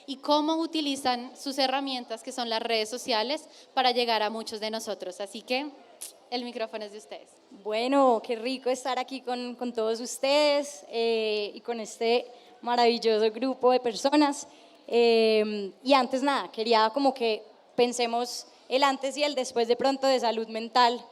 y cómo utilizan sus herramientas, que son las redes sociales, para llegar a muchos de nosotros. Así que el micrófono es de ustedes. Bueno, qué rico estar aquí con todos ustedes y con este maravilloso grupo de personas. Y antes nada, quería como que pensemos el antes y el después de pronto de salud mental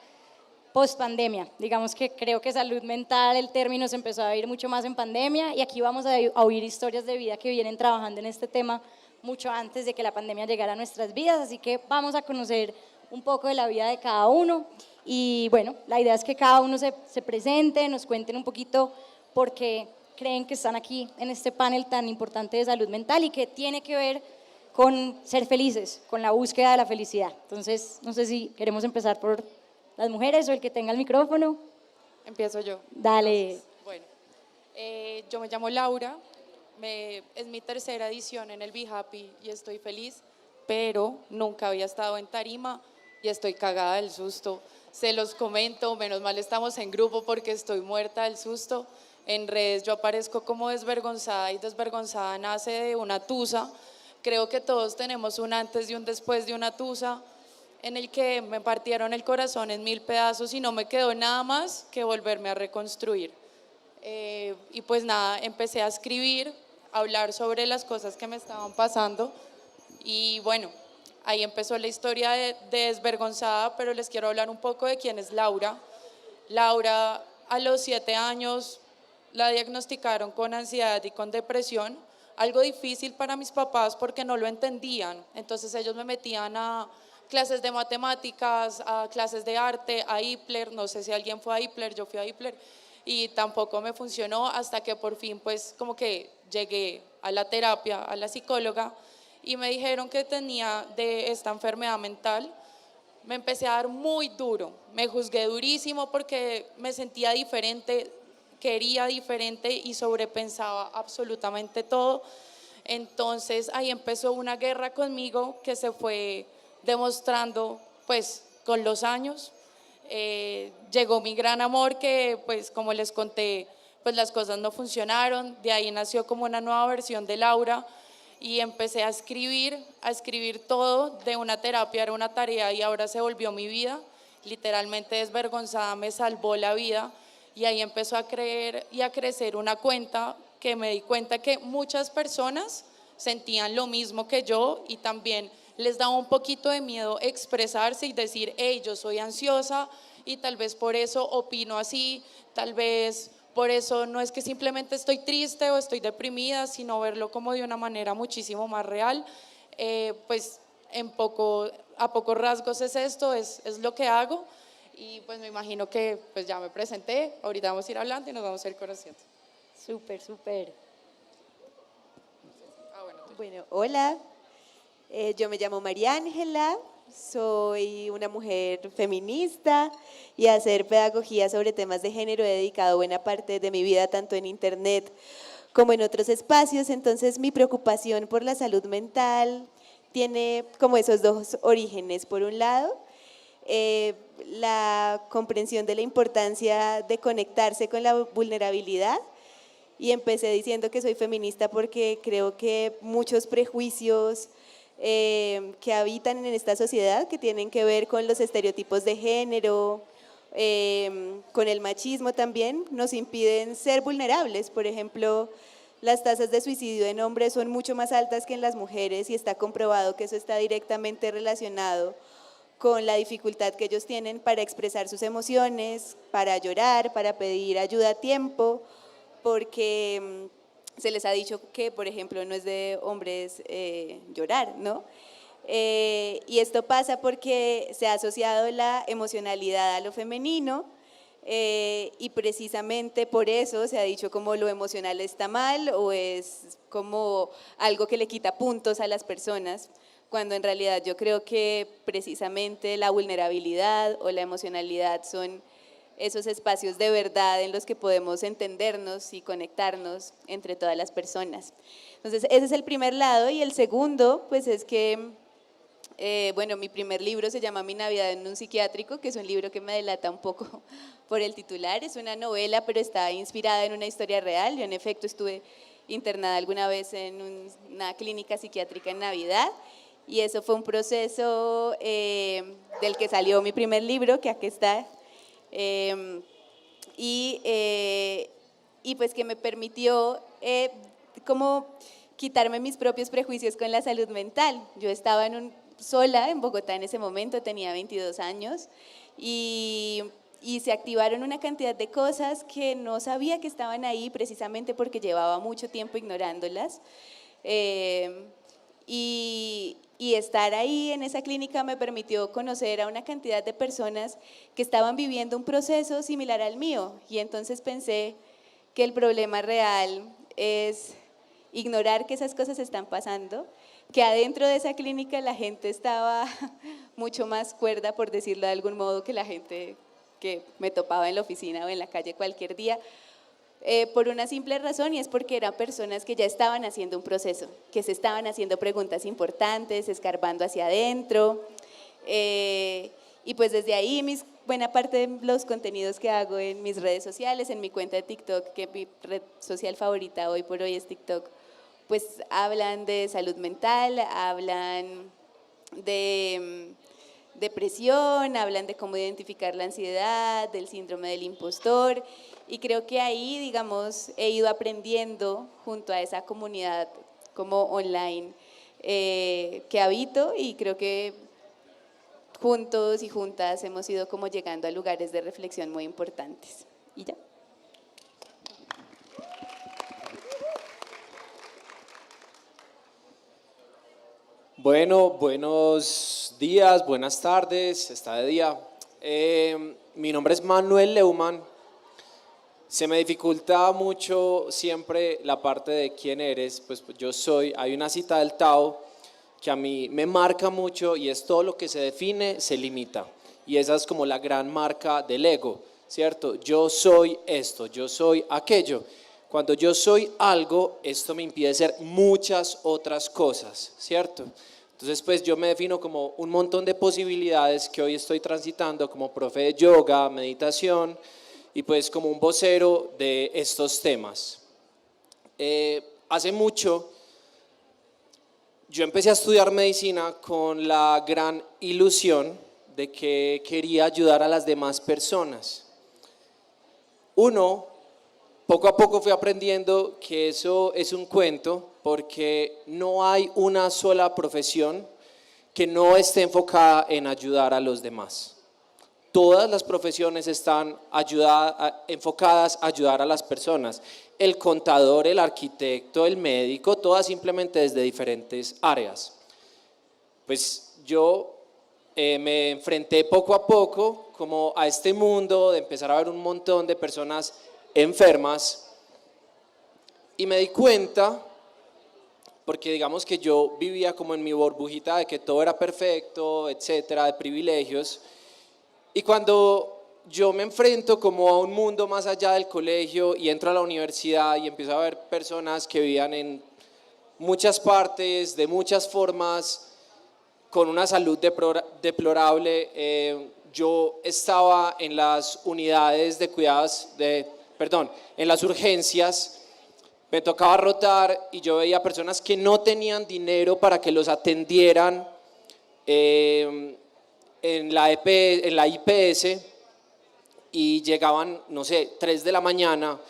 post pandemia. Digamos que creo que salud mental, el término se empezó a oír mucho más en pandemia y aquí vamos a oír historias de vida que vienen trabajando en este tema mucho antes de que la pandemia llegara a nuestras vidas, así que vamos a conocer un poco de la vida de cada uno y bueno, la idea es que cada uno se presente, nos cuenten un poquito por qué creen que están aquí en este panel tan importante de salud mental y que tiene que ver con ser felices, con la búsqueda de la felicidad. Entonces, no sé si queremos empezar por las mujeres o el que tenga el micrófono. Empiezo yo. Dale. Entonces, bueno, yo me llamo Laura, es mi tercera edición en el Be Happy y estoy feliz, pero nunca había estado en tarima y estoy cagada del susto. Se los comento, menos mal estamos en grupo porque estoy muerta del susto. En redes yo aparezco como desvergonzada y desvergonzada nace de una tusa. Creo que todos tenemos un antes y un después de una tusa, en el que me partieron el corazón en 1000 pedazos y no me quedó nada más que volverme a reconstruir. Y pues nada, empecé a escribir, a hablar sobre las cosas que me estaban pasando y bueno, ahí empezó la historia de Desvergonzada, pero les quiero hablar un poco de quién es Laura. Laura a los 7 años la diagnosticaron con ansiedad y con depresión, algo difícil para mis papás porque no lo entendían, entonces ellos me metían a clases de matemáticas, a clases de arte, a Ipler, no sé si alguien fue a Ipler, yo fui a Ipler y tampoco me funcionó hasta que por fin pues como que llegué a la terapia, a la psicóloga y me dijeron que tenía de esta enfermedad mental. Me empecé a dar muy duro, me juzgué durísimo porque me sentía diferente, quería diferente y sobrepensaba absolutamente todo. Entonces ahí empezó una guerra conmigo que se fue demostrando pues con los años. Llegó mi gran amor que pues como les conté pues las cosas no funcionaron, de ahí nació como una nueva versión de Laura y empecé a escribir todo de una terapia, era una tarea y ahora se volvió mi vida, literalmente Desvergonzada me salvó la vida y ahí empezó a creer y a crecer una cuenta que me di cuenta que muchas personas sentían lo mismo que yo y también les daba un poquito de miedo expresarse y decir, hey, yo soy ansiosa y tal vez por eso opino así, tal vez por eso no es que simplemente estoy triste o estoy deprimida, sino verlo como de una manera muchísimo más real. Pues a pocos rasgos es esto, es lo que hago y pues me imagino que pues ya me presenté, ahorita vamos a ir hablando y nos vamos a ir conociendo. Súper, súper. Bueno, hola, yo me llamo María Ángela, soy una mujer feminista y a hacer pedagogía sobre temas de género he dedicado buena parte de mi vida tanto en internet como en otros espacios, entonces mi preocupación por la salud mental tiene como esos dos orígenes. Por un lado, la comprensión de la importancia de conectarse con la vulnerabilidad. Y empecé diciendo que soy feminista porque creo que muchos prejuicios que habitan en esta sociedad, que tienen que ver con los estereotipos de género, con el machismo también, nos impiden ser vulnerables. Por ejemplo, las tasas de suicidio en hombres son mucho más altas que en las mujeres y está comprobado que eso está directamente relacionado con la dificultad que ellos tienen para expresar sus emociones, para llorar, para pedir ayuda a tiempo, porque se les ha dicho que, por ejemplo, no es de hombres llorar, ¿no? Y esto pasa porque se ha asociado la emocionalidad a lo femenino y precisamente por eso se ha dicho como lo emocional está mal o es como algo que le quita puntos a las personas, cuando en realidad yo creo que precisamente la vulnerabilidad o la emocionalidad son esos espacios de verdad en los que podemos entendernos y conectarnos entre todas las personas. Entonces ese es el primer lado y el segundo pues es que, bueno, mi primer libro se llama Mi Navidad en un psiquiátrico, que es un libro que me delata un poco por el titular, es una novela pero está inspirada en una historia real. Yo en efecto estuve internada alguna vez en una clínica psiquiátrica en Navidad, y eso fue un proceso del que salió mi primer libro, que aquí está, y pues que me permitió como quitarme mis propios prejuicios con la salud mental. Yo estaba sola en Bogotá en ese momento, tenía 22 años, y se activaron una cantidad de cosas que no sabía que estaban ahí, precisamente porque llevaba mucho tiempo ignorándolas. Y estar ahí en esa clínica me permitió conocer a una cantidad de personas que estaban viviendo un proceso similar al mío, y entonces pensé que el problema real es ignorar que esas cosas están pasando, que adentro de esa clínica la gente estaba mucho más cuerda, por decirlo de algún modo, que la gente que me topaba en la oficina o en la calle cualquier día, por una simple razón, y es porque eran personas que ya estaban haciendo un proceso, que se estaban haciendo preguntas importantes, escarbando hacia adentro, y pues desde ahí buena parte de los contenidos que hago en mis redes sociales, en mi cuenta de TikTok, que mi red social favorita hoy por hoy es TikTok, pues hablan de salud mental, hablan de depresión, hablan de cómo identificar la ansiedad, del síndrome del impostor, y creo que ahí, digamos, he ido aprendiendo junto a esa comunidad como online que habito, y creo que juntos y juntas hemos ido como llegando a lugares de reflexión muy importantes. Y ya. Bueno, buenos días, buenas tardes, está de día. Mi nombre es Manuel Leumann. Se me dificulta mucho siempre la parte de quién eres, pues yo soy, hay una cita del Tao que a mí me marca mucho, y es: todo lo que se define se limita. Y esa es como la gran marca del ego, ¿cierto? Yo soy esto, yo soy aquello. Cuando yo soy algo, esto me impide ser muchas otras cosas, ¿cierto? Entonces, pues yo me defino como un montón de posibilidades que hoy estoy transitando como profe de yoga, meditación, y pues como un vocero de estos temas. Hace mucho yo empecé a estudiar medicina con la gran ilusión de que quería ayudar a las demás personas. Poco a poco fui aprendiendo que eso es un cuento, porque no hay una sola profesión que no esté enfocada en ayudar a los demás. Todas las profesiones están enfocadas a ayudar a las personas. El contador, el arquitecto, el médico, todas simplemente desde diferentes áreas. Pues yo me enfrenté poco a poco como a este mundo de empezar a ver un montón de personas enfermas, y me di cuenta, porque digamos que yo vivía como en mi burbujita de que todo era perfecto, etcétera, de privilegios, y cuando yo me enfrento como a un mundo más allá del colegio y entro a la universidad y empiezo a ver personas que vivían en muchas partes, de muchas formas, con una salud deplorable. Yo estaba en las unidades de cuidados, en las urgencias, me tocaba rotar y yo veía personas que no tenían dinero para que los atendieran en la IPS, y llegaban, no sé, 3 de la mañana,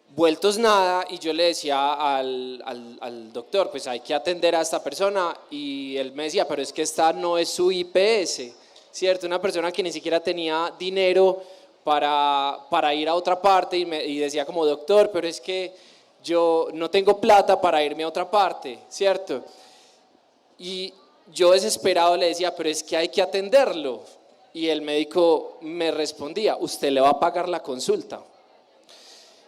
vueltos nada, y yo le decía al doctor, pues hay que atender a esta persona, y él me decía, pero es que esta no es su IPS, ¿cierto? Una persona que ni siquiera tenía dinero para ir a otra parte, y decía como: doctor, pero es que yo no tengo plata para irme a otra parte, ¿cierto? Y yo desesperado le decía: pero es que hay que atenderlo. Y el médico me respondía: usted le va a pagar la consulta.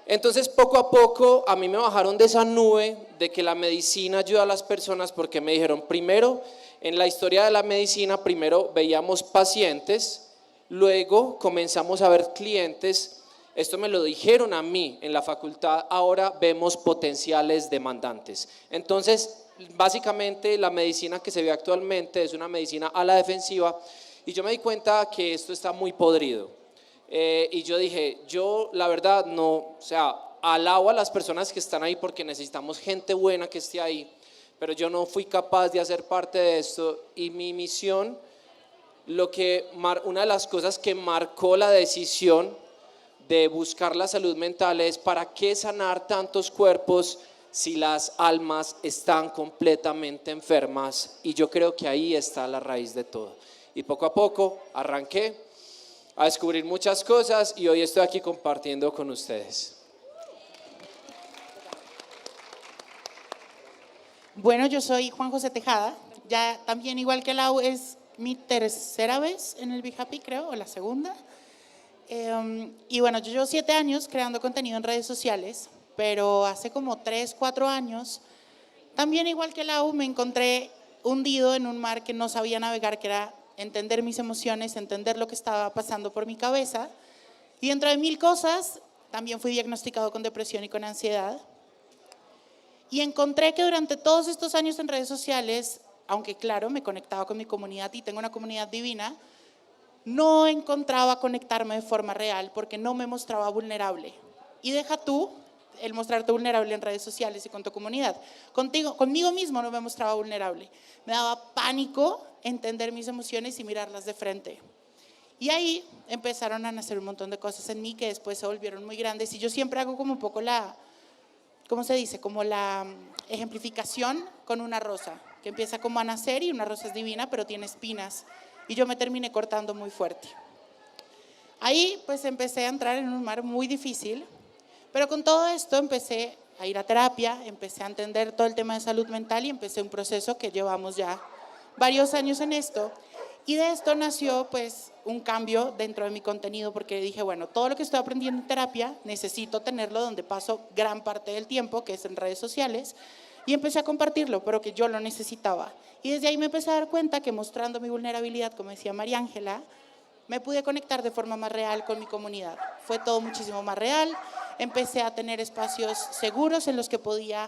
Entonces, poco a poco a mí me bajaron de esa nube de que la medicina ayuda a las personas, porque me dijeron: primero, en la historia de la medicina, primero veíamos pacientes, luego comenzamos a ver clientes. Esto me lo dijeron a mí en la facultad. Ahora vemos potenciales demandantes. Entonces, básicamente la medicina que se ve actualmente es una medicina a la defensiva, y yo me di cuenta que esto está muy podrido. Y yo dije, yo la verdad no, o sea, alabo a las personas que están ahí porque necesitamos gente buena que esté ahí, pero yo no fui capaz de hacer parte de esto y mi misión, una de las cosas que marcó la decisión de buscar la salud mental es ¿para qué sanar tantos cuerpos si las almas están completamente enfermas? Y yo creo que ahí está la raíz de todo. Y poco a poco arranqué a descubrir muchas cosas y hoy estoy aquí compartiendo con ustedes. Bueno, yo soy Juan José Tejada, ya también igual que Lau es mi tercera vez en el Be Happy, creo, o la segunda. Y bueno, yo llevo 7 años creando contenido en redes sociales, pero hace como 3, 4 años, también igual que Lau, me encontré hundido en un mar que no sabía navegar, que era entender mis emociones, entender lo que estaba pasando por mi cabeza. Y dentro de 1000 cosas, también fui diagnosticado con depresión y con ansiedad. Y encontré que durante todos estos años en redes sociales, aunque claro, me conectaba con mi comunidad y tengo una comunidad divina, no encontraba conectarme de forma real porque no me mostraba vulnerable. Y deja tú el mostrarte vulnerable en redes sociales y con tu comunidad. Conmigo mismo no me mostraba vulnerable. Me daba pánico entender mis emociones y mirarlas de frente. Y ahí empezaron a nacer un montón de cosas en mí que después se volvieron muy grandes. Y yo siempre hago como un poco ¿cómo se dice? Como la ejemplificación con una rosa, que empieza como a nacer y una rosa es divina, pero tiene espinas. Y yo me terminé cortando muy fuerte. Ahí pues empecé a entrar en un mar muy difícil, pero con todo esto empecé a ir a terapia, empecé a entender todo el tema de salud mental y empecé un proceso que llevamos ya varios años en esto. Y de esto nació pues un cambio dentro de mi contenido porque dije, bueno, todo lo que estoy aprendiendo en terapia necesito tenerlo donde paso gran parte del tiempo, que es en redes sociales, y empecé a compartirlo, pero que yo lo necesitaba. Y desde ahí me empecé a dar cuenta que mostrando mi vulnerabilidad, como decía María Ángela, me pude conectar de forma más real con mi comunidad. Fue todo muchísimo más real, empecé a tener espacios seguros en los que podía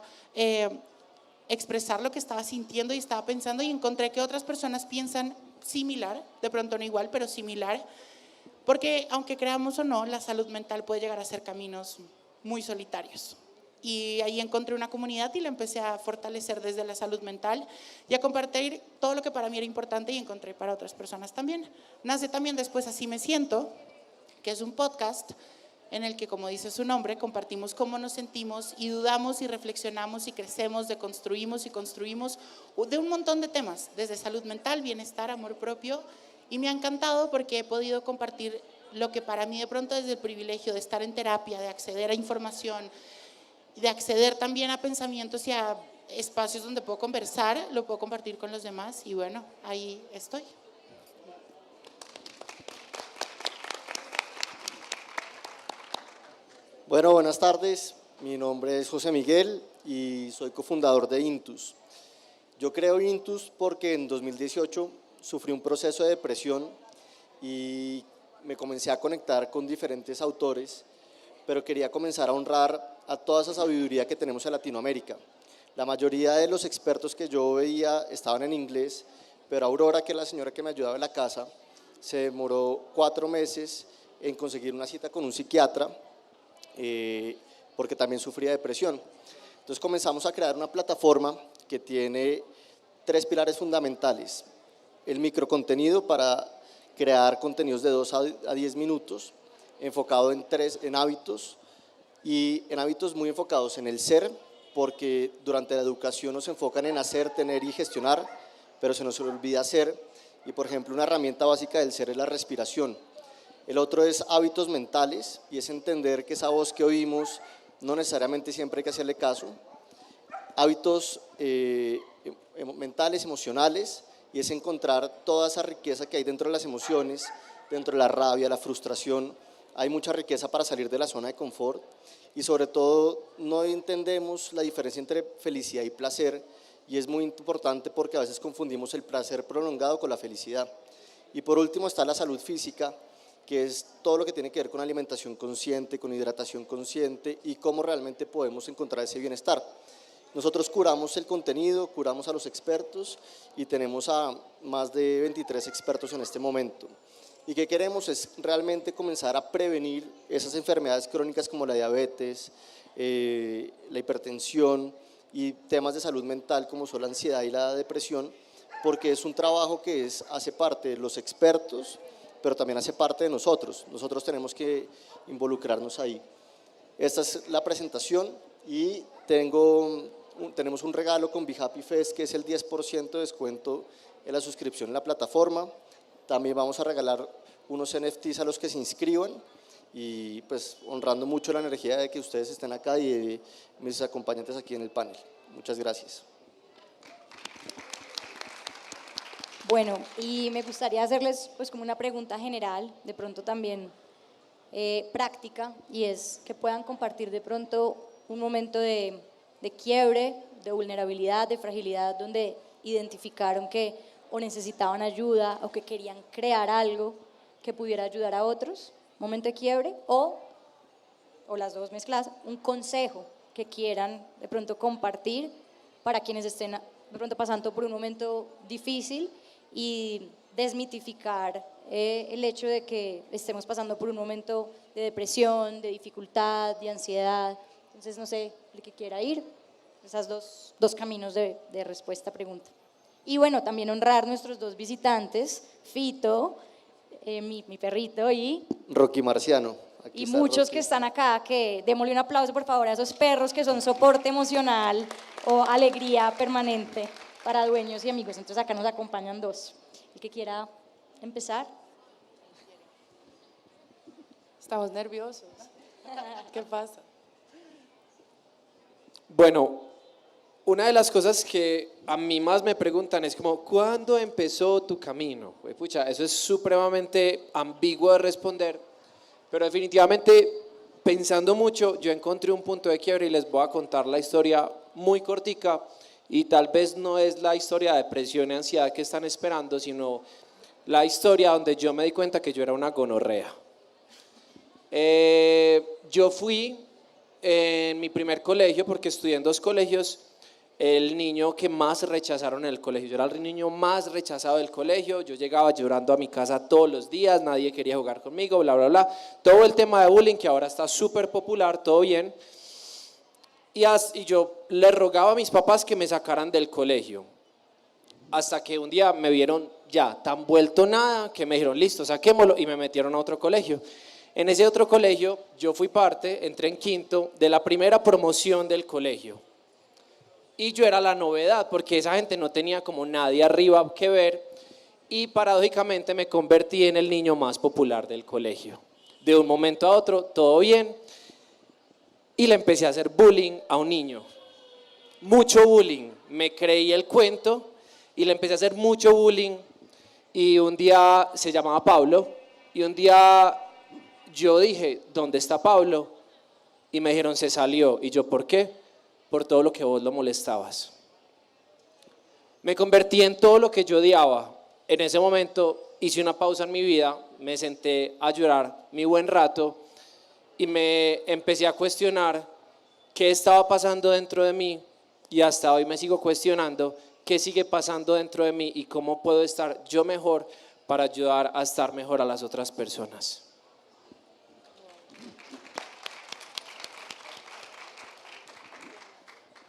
expresar lo que estaba sintiendo y estaba pensando y encontré que otras personas piensan similar, de pronto no igual, pero similar, porque aunque creamos o no, la salud mental puede llegar a ser caminos muy solitarios. Y ahí encontré una comunidad y la empecé a fortalecer desde la salud mental y a compartir todo lo que para mí era importante y encontré para otras personas también. Nace también después Así Me Siento, que es un podcast en el que, como dice su nombre, compartimos cómo nos sentimos y dudamos y reflexionamos y crecemos, deconstruimos y construimos de un montón de temas, desde salud mental, bienestar, amor propio. Y me ha encantado porque he podido compartir lo que para mí de pronto desde el privilegio de estar en terapia, de acceder a información, de acceder también a pensamientos y a espacios donde puedo conversar, lo puedo compartir con los demás y bueno, ahí estoy. Bueno, buenas tardes. Mi nombre es José Miguel y soy cofundador de Intus. Yo creo Intus porque en 2018 sufrí un proceso de depresión y me comencé a conectar con diferentes autores, pero quería comenzar a honrar a toda esa sabiduría que tenemos en Latinoamérica. La mayoría de los expertos que yo veía estaban en inglés, pero Aurora, que es la señora que me ayudaba en la casa, se demoró 4 meses en conseguir una cita con un psiquiatra, porque también sufría depresión. Entonces comenzamos a crear una plataforma que tiene 3 pilares fundamentales: el microcontenido para crear contenidos de 2 a 10 minutos, enfocado en hábitos, y en hábitos muy enfocados en el ser, porque durante la educación nos enfocan en hacer, tener y gestionar, pero se nos olvida hacer. Y por ejemplo, una herramienta básica del ser es la respiración. El otro es hábitos mentales, y es entender que esa voz que oímos no necesariamente siempre hay que hacerle caso. Hábitos mentales, emocionales, y es encontrar toda esa riqueza que hay dentro de las emociones, dentro de la rabia, la frustración. Hay mucha riqueza para salir de la zona de confort, y sobre todo no entendemos la diferencia entre felicidad y placer, y es muy importante porque a veces confundimos el placer prolongado con la felicidad. Y por último está la salud física, que es todo lo que tiene que ver con alimentación consciente, con hidratación consciente y cómo realmente podemos encontrar ese bienestar. Nosotros curamos el contenido, curamos a los expertos y tenemos a más de 23 expertos en este momento. ¿Y qué queremos? Es realmente comenzar a prevenir esas enfermedades crónicas como la diabetes, la hipertensión y temas de salud mental como son la ansiedad y la depresión, porque es un trabajo que hace parte de los expertos, pero también hace parte de nosotros. Nosotros tenemos que involucrarnos ahí. Esta es la presentación y tenemos un regalo con BeHappy Fest que es el 10% de descuento en la suscripción en la plataforma. También vamos a regalar unos NFTs a los que se inscriban y pues honrando mucho la energía de que ustedes estén acá y de mis acompañantes aquí en el panel. Muchas gracias. Bueno, y me gustaría hacerles pues como una pregunta general, de pronto también práctica, y es que puedan compartir de pronto un momento de quiebre, de vulnerabilidad, de fragilidad, donde identificaron que o necesitaban ayuda o que querían crear algo que pudiera ayudar a otros, momento de quiebre, o las dos mezcladas, un consejo que quieran de pronto compartir para quienes estén de pronto pasando por un momento difícil y desmitificar el hecho de que estemos pasando por un momento de depresión, de dificultad, de ansiedad. Entonces, no sé, el que quiera ir, esas dos caminos de respuesta a pregunta. Y bueno, también honrar nuestros dos visitantes, Fito, mi perrito, y Rocky Marciano. Aquí y está muchos Rocky. que están acá, que démosle un aplauso por favor a esos perros que son soporte emocional o alegría permanente para dueños y amigos. Entonces acá nos acompañan dos. El que quiera empezar. Estamos nerviosos. ¿Qué pasa? Bueno, una de las cosas que a mí más me preguntan es como, ¿cuándo empezó tu camino? Pues, pucha, eso es supremamente ambiguo de responder, pero definitivamente pensando mucho, yo encontré un punto de quiebre y les voy a contar la historia muy cortica y tal vez no es la historia de depresión y ansiedad que están esperando, sino la historia donde yo me di cuenta que yo era una gonorrea. Yo fui en mi primer colegio, porque estudié en dos colegios, el niño que más rechazaron en el colegio. Yo era el niño más rechazado del colegio, yo llegaba llorando a mi casa todos los días, nadie quería jugar conmigo, bla, bla, bla. Todo el tema de bullying que ahora está súper popular, todo bien. Y yo le rogaba a mis papás que me sacaran del colegio. Hasta que un día me vieron ya tan vuelto nada que me dijeron, listo, saquémoslo, y me metieron a otro colegio. En ese otro colegio yo fui parte, entré en quinto, de la primera promoción del colegio. Y yo era la novedad, porque esa gente no tenía como nadie arriba que ver, y paradójicamente me convertí en el niño más popular del colegio. De un momento a otro, todo bien, y le empecé a hacer bullying a un niño. Mucho bullying, me creí el cuento, y le empecé a hacer mucho bullying, y un día se llamaba Pablo, y un día yo dije, ¿dónde está Pablo? Y me dijeron, se salió. Y yo, ¿por qué? Por todo lo que vos lo molestabas. Me convertí en todo lo que yo odiaba. En ese momento hice una pausa en mi vida, me senté a llorar mi buen rato y me empecé a cuestionar qué estaba pasando dentro de mí, y hasta hoy me sigo cuestionando qué sigue pasando dentro de mí y cómo puedo estar yo mejor para ayudar a estar mejor a las otras personas.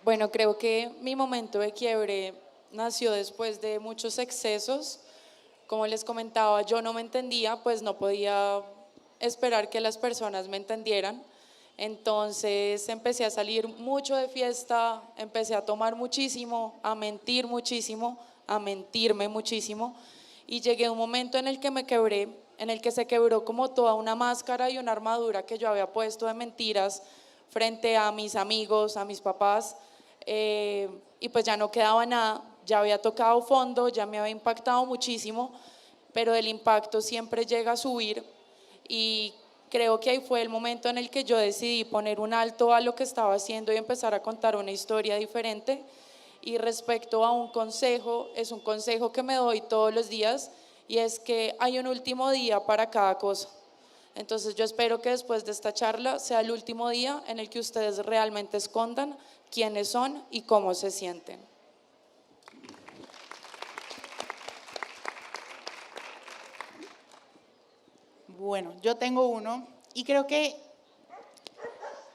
Bueno, creo que mi momento de quiebre nació después de muchos excesos. Como les comentaba, yo no me entendía, pues no podía esperar que las personas me entendieran. Entonces empecé a salir mucho de fiesta, empecé a tomar muchísimo, a mentir muchísimo, a mentirme muchísimo. Y llegué a un momento en el que me quebré, en el que se quebró como toda una máscara y una armadura que yo había puesto de mentiras frente a mis amigos, a mis papás. Y pues ya no quedaba nada, ya había tocado fondo, ya me había impactado muchísimo, pero el impacto siempre llega a subir, y creo que ahí fue el momento en el que yo decidí poner un alto a lo que estaba haciendo y empezar a contar una historia diferente. Y respecto a un consejo, es un consejo que me doy todos los días, y es que hay un último día para cada cosa. Entonces yo espero que después de esta charla sea el último día en el que ustedes realmente escondan quiénes son y cómo se sienten. Bueno, yo tengo uno y creo que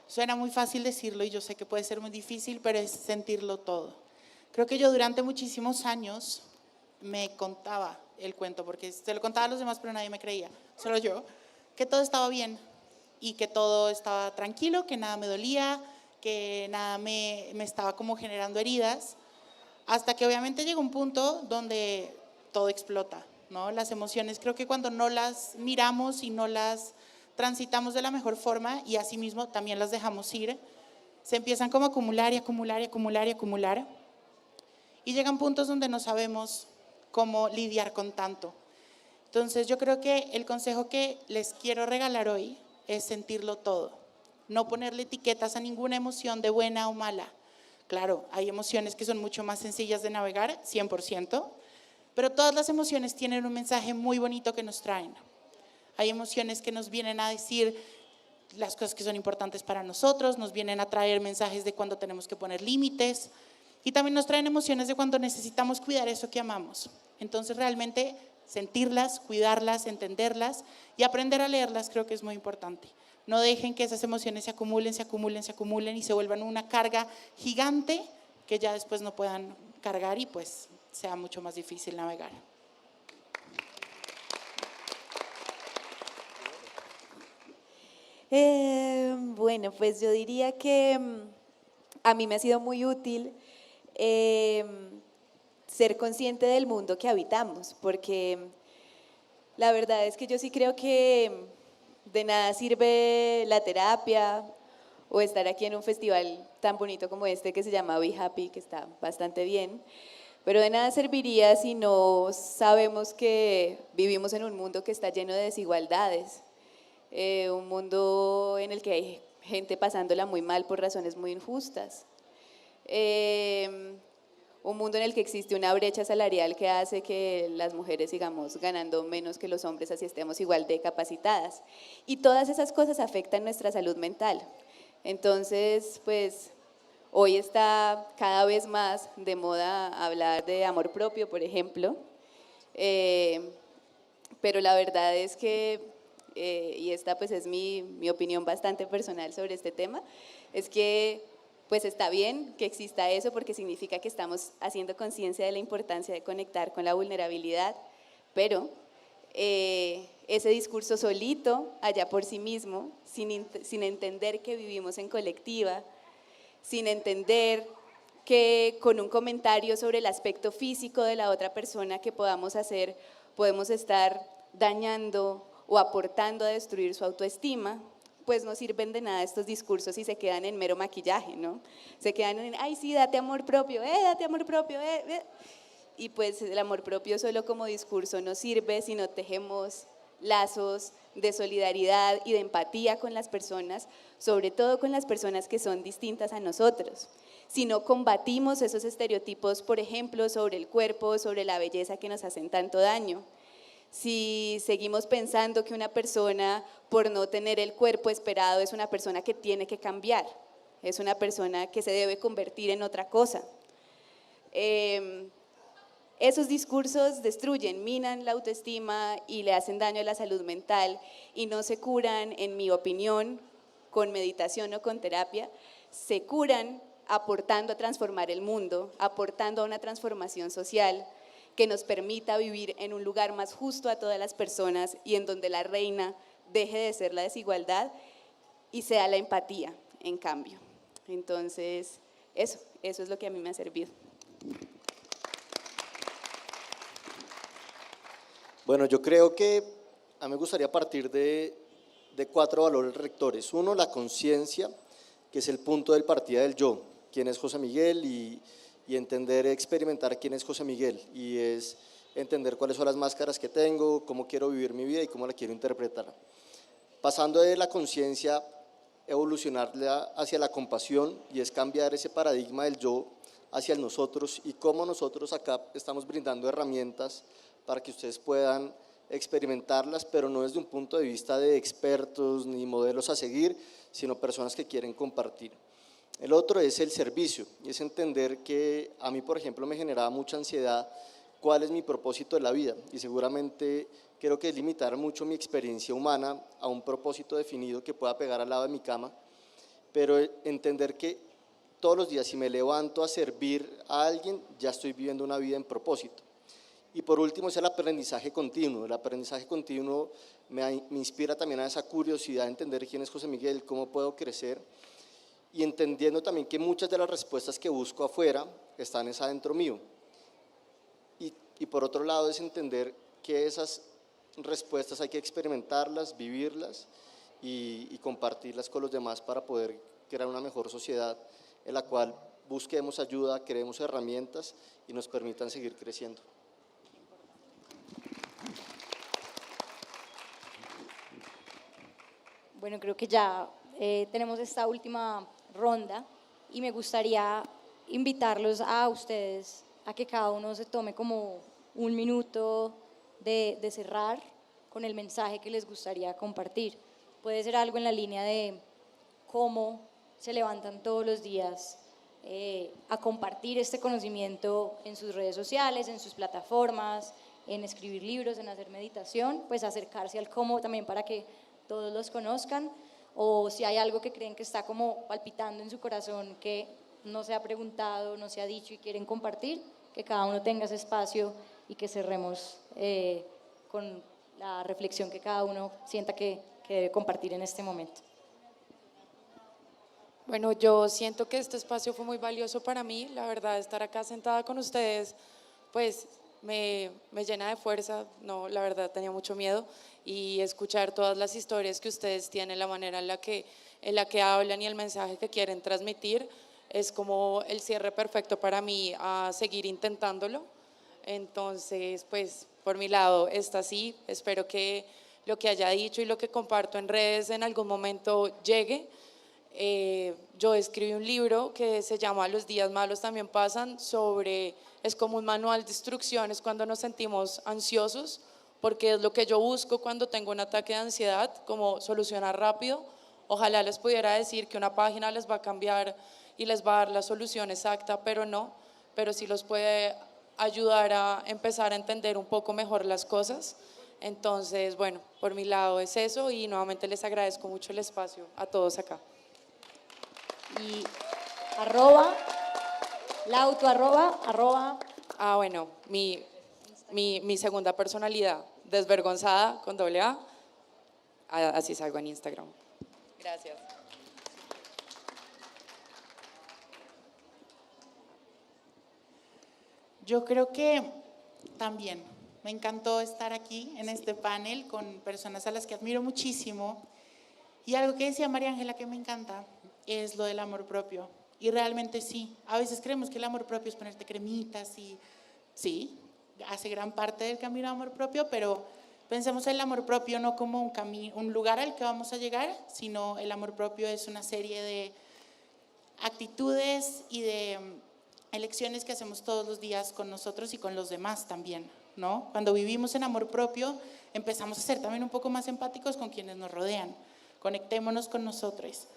suena muy fácil decirlo y yo sé que puede ser muy difícil, pero es sentirlo todo. Creo que yo durante muchísimos años me contaba el cuento, porque se lo contaba a los demás, pero nadie me creía, solo yo, que todo estaba bien y que todo estaba tranquilo, que nada me dolía, que nada me estaba como generando heridas, hasta que obviamente llega un punto donde todo explota, ¿no? Las emociones, creo que cuando no las miramos y no las transitamos de la mejor forma y asimismo también las dejamos ir, se empiezan como a acumular y acumular y acumular y acumular y llegan puntos donde no sabemos cómo lidiar con tanto. Entonces yo creo que el consejo que les quiero regalar hoy es sentirlo todo, no ponerle etiquetas a ninguna emoción de buena o mala. Claro, hay emociones que son mucho más sencillas de navegar, 100%, pero todas las emociones tienen un mensaje muy bonito que nos traen. Hay emociones que nos vienen a decir las cosas que son importantes para nosotros, nos vienen a traer mensajes de cuando tenemos que poner límites y también nos traen emociones de cuando necesitamos cuidar eso que amamos. Entonces realmente sentirlas, cuidarlas, entenderlas y aprender a leerlas creo que es muy importante. No dejen que esas emociones se acumulen, se acumulen, se acumulen y se vuelvan una carga gigante que ya después no puedan cargar y pues sea mucho más difícil navegar. Bueno, pues yo diría que a mí me ha sido muy útil ser consciente del mundo que habitamos, porque la verdad es que yo sí creo que de nada sirve la terapia o estar aquí en un festival tan bonito como este que se llama Be Happy, que está bastante bien, pero de nada serviría si no sabemos que vivimos en un mundo que está lleno de desigualdades, un mundo en el que hay gente pasándola muy mal por razones muy injustas, un mundo en el que existe una brecha salarial que hace que las mujeres sigamos ganando menos que los hombres así estemos igual de capacitadas. Y todas esas cosas afectan nuestra salud mental. Entonces, pues, hoy está cada vez más de moda hablar de amor propio, por ejemplo, pero la verdad es que, y esta pues es mi opinión bastante personal sobre este tema, es que pues está bien que exista eso porque significa que estamos haciendo conciencia de la importancia de conectar con la vulnerabilidad, pero ese discurso solito, allá por sí mismo, sin entender que vivimos en colectiva, sin entender que con un comentario sobre el aspecto físico de la otra persona que podamos hacer, podemos estar dañando o aportando a destruir su autoestima, pues no sirven de nada estos discursos y se quedan en mero maquillaje, ¿no? Se quedan en, ay sí, date amor propio, date amor propio, Y pues el amor propio solo como discurso no sirve si no tejemos lazos de solidaridad y de empatía con las personas, sobre todo con las personas que son distintas a nosotros. Si no combatimos esos estereotipos, por ejemplo, sobre el cuerpo, sobre la belleza que nos hacen tanto daño. Si seguimos pensando que una persona por no tener el cuerpo esperado es una persona que tiene que cambiar, es una persona que se debe convertir en otra cosa. Esos discursos destruyen, minan la autoestima y le hacen daño a la salud mental y no se curan, en mi opinión, con meditación o con terapia, se curan aportando a transformar el mundo, aportando a una transformación social que nos permita vivir en un lugar más justo a todas las personas y en donde la reina deje de ser la desigualdad y sea la empatía, en cambio. Entonces, eso es lo que a mí me ha servido. Bueno, yo creo que a mí me gustaría partir de 4 valores rectores. Uno, la conciencia, que es el punto de partida del yo, quién es José Miguel y entender, experimentar quién es José Miguel, y es entender cuáles son las máscaras que tengo, cómo quiero vivir mi vida y cómo la quiero interpretar. Pasando de la conciencia, evolucionarla hacia la compasión, y es cambiar ese paradigma del yo hacia el nosotros, y cómo nosotros acá estamos brindando herramientas para que ustedes puedan experimentarlas, pero no desde un punto de vista de expertos ni modelos a seguir, sino personas que quieren compartir. El otro es el servicio, y es entender que a mí, por ejemplo, me generaba mucha ansiedad cuál es mi propósito de la vida, y seguramente creo que es limitar mucho mi experiencia humana a un propósito definido que pueda pegar al lado de mi cama, pero entender que todos los días si me levanto a servir a alguien, ya estoy viviendo una vida en propósito. Y por último es el aprendizaje continuo. El aprendizaje continuo me inspira también a esa curiosidad de entender quién es José Miguel, cómo puedo crecer, y entendiendo también que muchas de las respuestas que busco afuera están es adentro mío. Y por otro lado es entender que esas respuestas hay que experimentarlas, vivirlas y compartirlas con los demás para poder crear una mejor sociedad en la cual busquemos ayuda, creemos herramientas y nos permitan seguir creciendo. Bueno, creo que ya tenemos esta última ronda y me gustaría invitarlos a ustedes a que cada uno se tome como un minuto de cerrar con el mensaje que les gustaría compartir. Puede ser algo en la línea de cómo se levantan todos los días a compartir este conocimiento en sus redes sociales, en sus plataformas, en escribir libros, en hacer meditación, pues acercarse al cómo también para que todos los conozcan, o si hay algo que creen que está como palpitando en su corazón que no se ha preguntado, no se ha dicho y quieren compartir, que cada uno tenga ese espacio y que cerremos con la reflexión que cada uno sienta que debe compartir en este momento. Bueno, yo siento que este espacio fue muy valioso para mí, la verdad, estar acá sentada con ustedes, pues me llena de fuerza, no, la verdad tenía mucho miedo, y escuchar todas las historias que ustedes tienen, la manera en la que hablan y el mensaje que quieren transmitir, es como el cierre perfecto para mí a seguir intentándolo. Entonces, pues por mi lado está así, espero que lo que haya dicho y lo que comparto en redes en algún momento llegue. Yo escribí un libro que se llama Los días malos también pasan, es como un manual de instrucciones cuando nos sentimos ansiosos, porque es lo que yo busco cuando tengo un ataque de ansiedad, como solucionar rápido. Ojalá les pudiera decir que una página les va a cambiar y les va a dar la solución exacta, pero no, pero sí los puede ayudar a empezar a entender un poco mejor las cosas. Entonces, bueno, por mi lado es eso, y nuevamente les agradezco mucho el espacio a todos acá. Y arroba. Bueno, mi segunda personalidad, desvergonzada con doble A, así salgo en Instagram. Gracias. Yo creo que también me encantó estar aquí en este panel con personas a las que admiro muchísimo, y algo que decía María Ángela que me encanta es lo del amor propio, y realmente sí, a veces creemos que el amor propio es ponerte cremitas y sí, hace gran parte del camino de amor propio, pero pensemos en el amor propio no como un lugar al que vamos a llegar, sino el amor propio es una serie de actitudes y de elecciones que hacemos todos los días con nosotros y con los demás también, ¿no? Cuando vivimos en amor propio, empezamos a ser también un poco más empáticos con quienes nos rodean. Conectémonos con nosotros.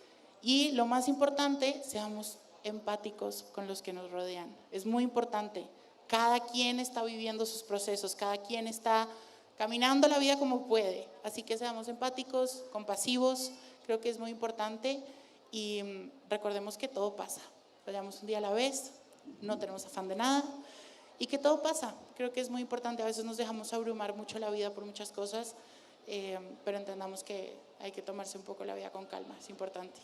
Y lo más importante, seamos empáticos con los que nos rodean. Es muy importante. Cada quien está viviendo sus procesos, cada quien está caminando la vida como puede. Así que seamos empáticos, compasivos, creo que es muy importante, y recordemos que todo pasa. Vayamos un día a la vez, no tenemos afán de nada, y que todo pasa. Creo que es muy importante. A veces nos dejamos abrumar mucho la vida por muchas cosas, pero entendamos que hay que tomarse un poco la vida con calma, es importante.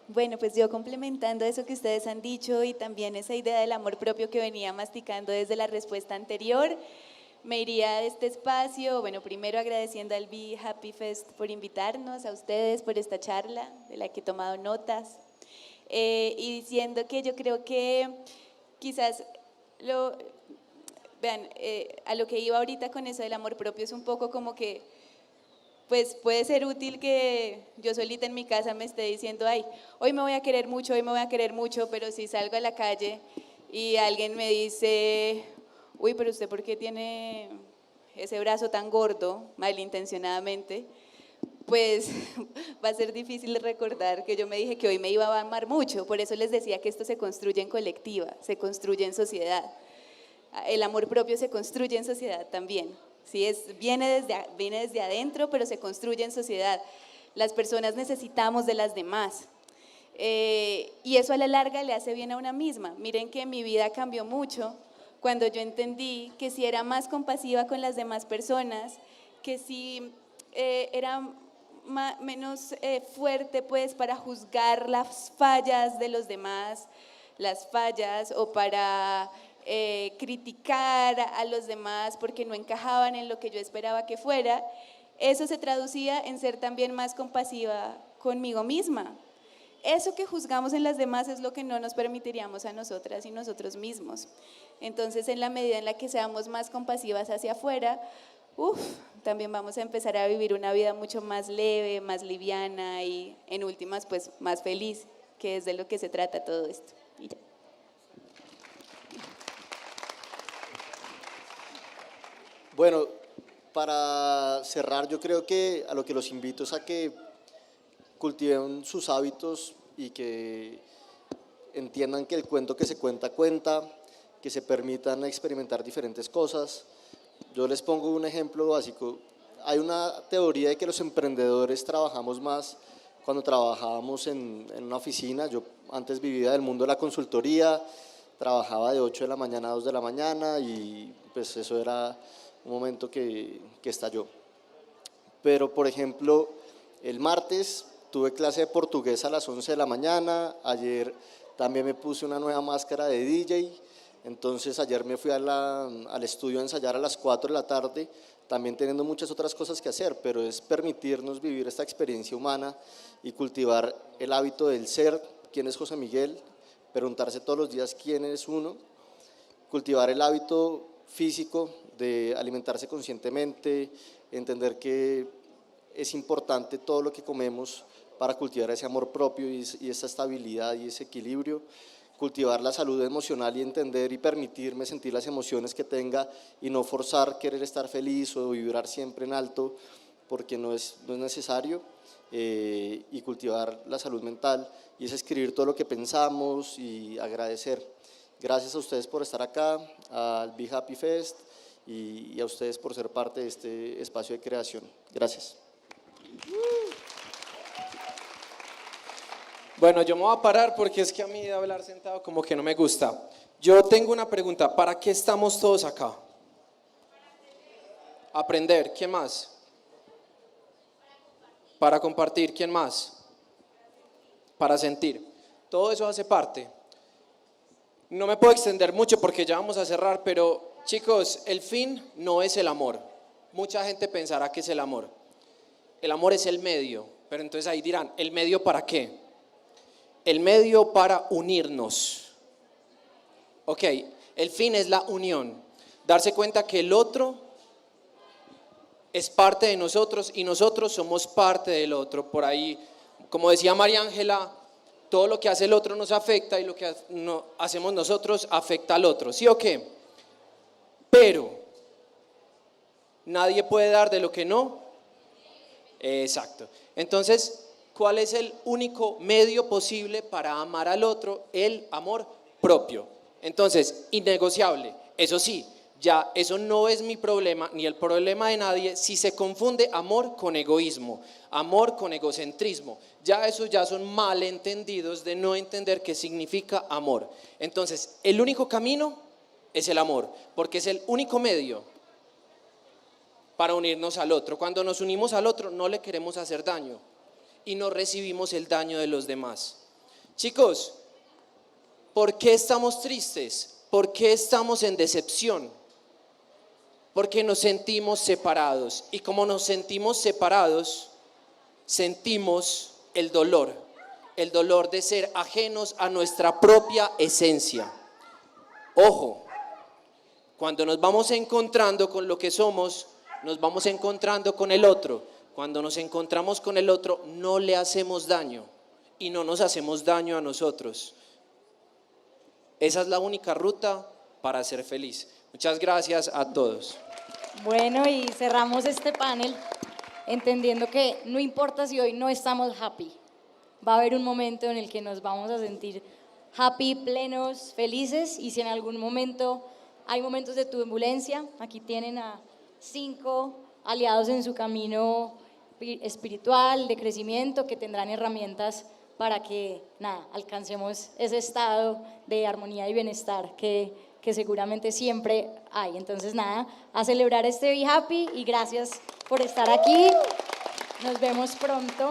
Bueno, pues yo complementando eso que ustedes han dicho y también esa idea del amor propio que venía masticando desde la respuesta anterior, me iría de este espacio, bueno, primero agradeciendo al Be Happy Fest por invitarnos, a ustedes por esta charla de la que he tomado notas, y diciendo que yo creo que quizás vean, a lo que iba ahorita con eso del amor propio es un poco como que pues puede ser útil que yo solita en mi casa me esté diciendo, ay, hoy me voy a querer mucho, hoy me voy a querer mucho, pero si salgo a la calle y alguien me dice, uy, pero usted ¿por qué tiene ese brazo tan gordo, malintencionadamente? pues va a ser difícil recordar que yo me dije que hoy me iba a amar mucho, por eso les decía que esto se construye en colectiva, se construye en sociedad. El amor propio se construye en sociedad también, ¿sí? Viene desde adentro, pero se construye en sociedad. Las personas necesitamos de las demás. Y eso a la larga le hace bien a una misma. Miren que mi vida cambió mucho cuando yo entendí que si era más compasiva con las demás personas, que si era menos fuerte pues para juzgar las fallas de los demás, las fallas, o para criticar a los demás porque no encajaban en lo que yo esperaba que fuera, eso se traducía en ser también más compasiva conmigo misma. Eso que juzgamos en las demás es lo que no nos permitiríamos a nosotras y nosotros mismos. Entonces, en la medida en la que seamos más compasivas hacia afuera, también vamos a empezar a vivir una vida mucho más leve, más liviana y, en últimas, pues más feliz, que es de lo que se trata todo esto. Y ya. Bueno, para cerrar, yo creo que a lo que los invito es a que cultiven sus hábitos y que entiendan que el cuento que se cuenta, cuenta, que se permitan experimentar diferentes cosas. Yo les pongo un ejemplo básico. Hay una teoría de que los emprendedores trabajamos más cuando trabajábamos en una oficina. Yo antes vivía del mundo de la consultoría, trabajaba de 8 de la mañana a 2 de la mañana y pues eso era un momento que estalló. Pero, por ejemplo, el martes tuve clase de portugués a las 11 de la mañana, ayer también me puse una nueva máscara de DJ, entonces ayer me fui al estudio a ensayar a las 4 de la tarde, también teniendo muchas otras cosas que hacer, pero es permitirnos vivir esta experiencia humana y cultivar el hábito del ser, quién es José Miguel, preguntarse todos los días quién es uno, cultivar el hábito físico de alimentarse conscientemente, entender que es importante todo lo que comemos para cultivar ese amor propio y esa estabilidad y ese equilibrio, cultivar la salud emocional y entender y permitirme sentir las emociones que tenga y no forzar querer estar feliz o vibrar siempre en alto porque no es necesario, y cultivar la salud mental y es escribir todo lo que pensamos y agradecer. Gracias a ustedes por estar acá, al Be Happy Fest y a ustedes por ser parte de este espacio de creación. Gracias. Bueno, yo me voy a parar porque es que a mí de hablar sentado como que no me gusta. Yo tengo una pregunta, ¿para qué estamos todos acá? Aprender, ¿quién más? Para compartir, ¿quién más? Para sentir. Todo eso hace parte. No me puedo extender mucho porque ya vamos a cerrar, pero chicos, el fin no es el amor. Mucha gente pensará que es el amor. El amor es el medio, pero entonces ahí dirán, ¿el medio para qué? El medio para unirnos. Ok, el fin es la unión. Darse cuenta que el otro es parte de nosotros y nosotros somos parte del otro. Por ahí, como decía María Ángela, todo lo que hace el otro nos afecta y lo que hacemos nosotros afecta al otro. ¿Sí o qué? Pero nadie puede dar de lo que no. Exacto. Entonces, ¿cuál es el único medio posible para amar al otro? El amor propio. Entonces, innegociable. Eso sí, ya eso no es mi problema ni el problema de nadie si se confunde amor con egoísmo, amor con egocentrismo. Ya eso ya son malentendidos de no entender qué significa amor. Entonces, el único camino es el amor, porque es el único medio para unirnos al otro. Cuando nos unimos al otro no le queremos hacer daño y no recibimos el daño de los demás. Chicos, ¿por qué estamos tristes? ¿Por qué estamos en decepción? Porque nos sentimos separados y como nos sentimos separados, sentimos el dolor de ser ajenos a nuestra propia esencia. Ojo, cuando nos vamos encontrando con lo que somos, nos vamos encontrando con el otro. Cuando nos encontramos con el otro, no le hacemos daño y no nos hacemos daño a nosotros. Esa es la única ruta para ser feliz. Muchas gracias a todos. Bueno, y cerramos este panel entendiendo que no importa si hoy no estamos happy, va a haber un momento en el que nos vamos a sentir happy, plenos, felices, y si en algún momento hay momentos de turbulencia, aquí tienen a 5 aliados en su camino espiritual, de crecimiento, que tendrán herramientas para que, nada, alcancemos ese estado de armonía y bienestar que seguramente siempre hay. Entonces, nada, a celebrar este Be Happy y gracias por estar aquí. Nos vemos pronto.